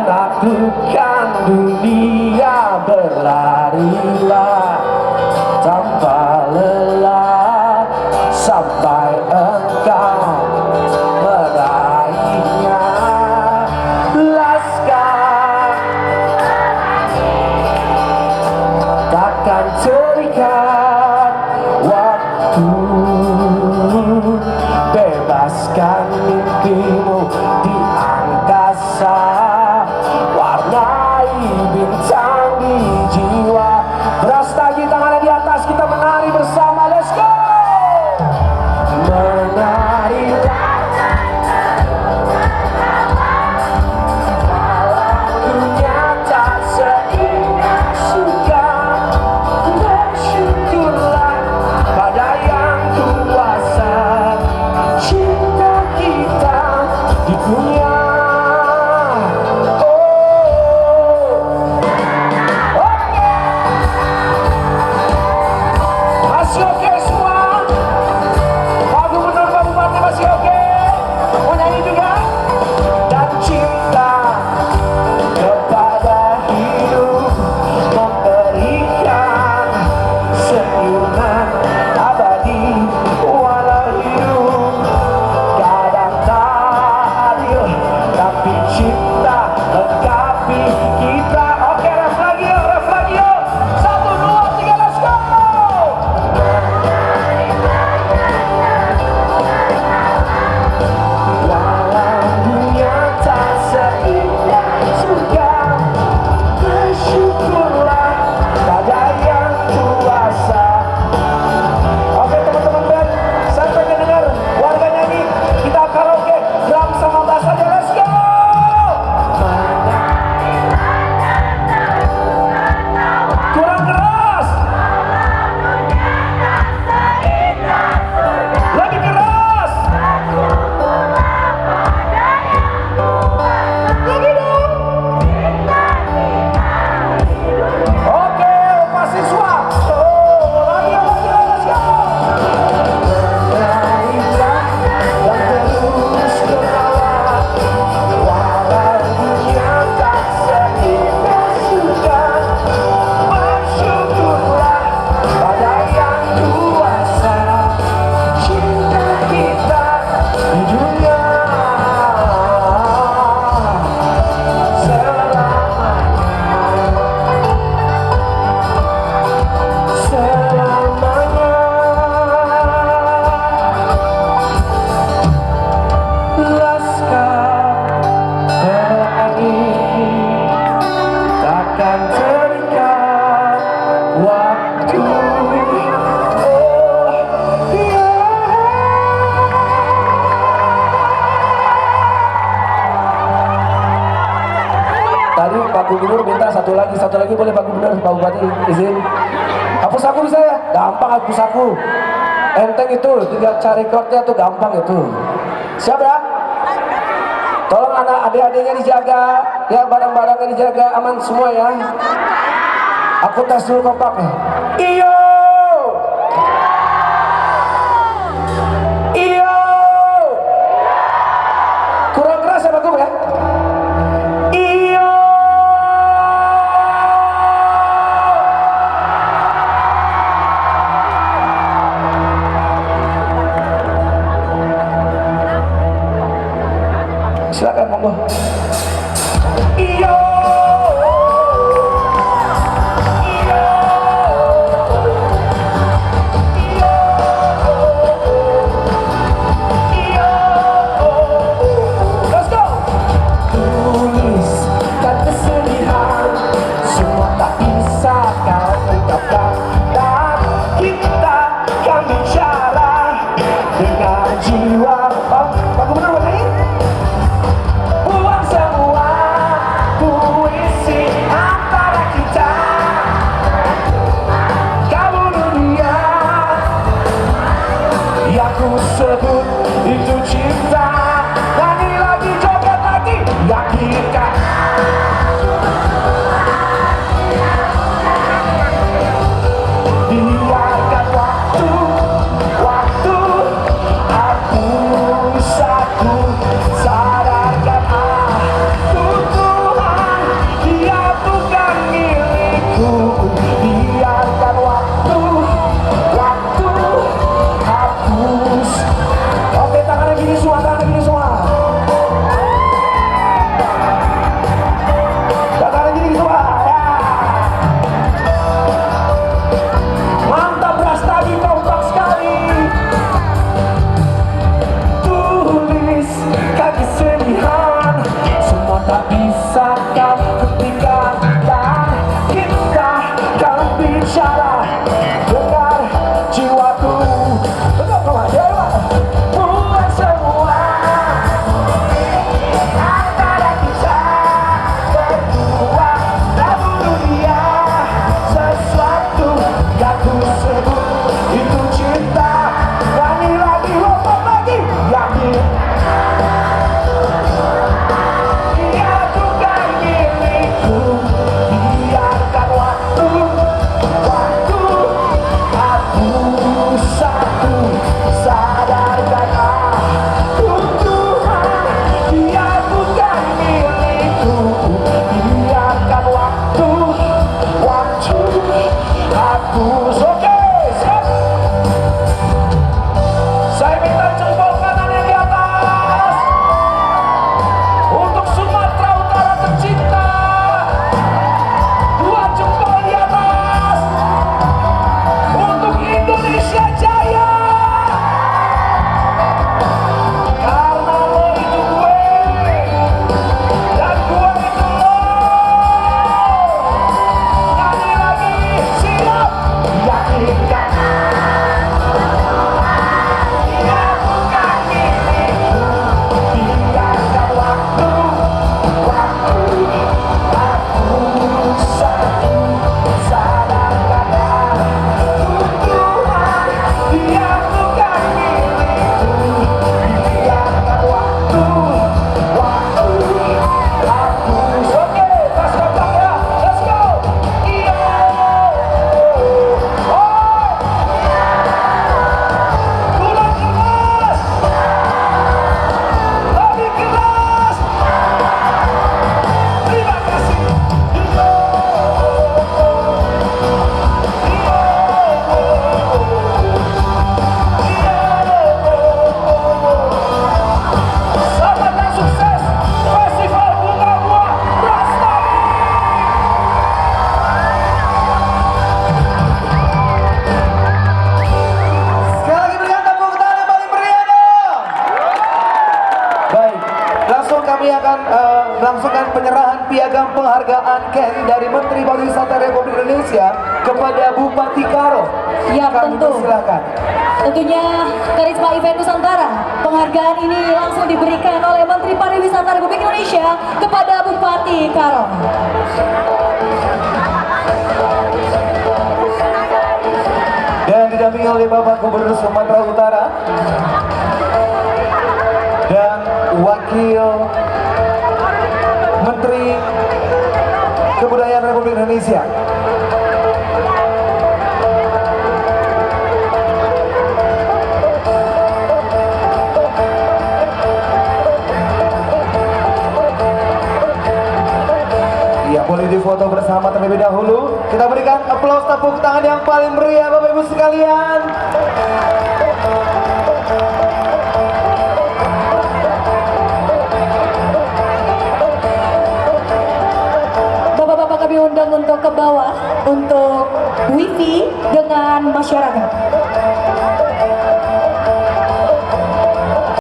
menaklukkan dunia, berlarilah tanpa lelah sampai engkau meraihnya. Laskar takkan terikat waktu, bebaskan mimpimu di angkasa, warnai bintang di jiwa. Beras lagi tangannya di atas, kita menari bersama, let's go. Menarilah walau dunia tak seindah suka, bersyukurlah pada yang kuasa, cinta kita di dunia. Masih oke semua? Pak Gubernur, Pak Bupati masih oke? Mau nyanyi juga? Dan cinta kepada hidup, memberikan senyuman abadi. Walau hidup kadang tak adil, tapi cinta lengkapi kita. Oke, ref lagi yuk, ref lagi yuk. 1, 2, 3, let's go. Walau dunia tak seindah surga, bersyukurlah pada yang kuasa. Oke teman-teman band, saya pengen dengar warga nyanyi. Kita karaoke, drum sama bass aja, let's go. Kurang keras, lebih keras lagi dong. Oke, Pak siswa. Lagi, let's go. Menarilah dan terus berlawan, walau dunia tak seindah surga, bersyukurlah pada yang kuasa, cinta kita di dunia selamanya, selamanya. Laskar pelangi takkan terikat waktu. Oh, tadi Pak Gubernur minta satu lagi boleh Pak Gubernur, Pak Bupati izin. Hapus aku bisa ya? Gampang hapus aku. Enteng itu, tinggal cari chordnya tuh gampang itu. Siap ya? Tolong anak adik-adiknya dijaga, ya barang-barangnya dijaga, aman semua ya. Aku tes dulu kompaknya. Iyo, iyo, kurang keras ya Pak Gub ya. Iyo, silakan monggo. Iyo. Jiwa, Pak Gubernur, buang semua berlangsungan penyerahan piagam penghargaan KEN dari Menteri Pariwisata Republik Indonesia kepada Bupati Karo. Ya, Kami tentu. persilakan. Tentunya Karisma Event Nusantara. Penghargaan ini langsung diberikan oleh Menteri Pariwisata Republik Indonesia kepada Bupati Karo. Dan didampingi oleh Bapak Gubernur Sumatera Utara dan Wakil Menteri Kebudayaan Republik Indonesia. Ya, boleh difoto bersama terlebih dahulu. Kita berikan aplaus tepuk tangan yang paling meriah Bapak Ibu sekalian. Bapak-bapak kami undang untuk ke bawah untuk wifi dengan masyarakat.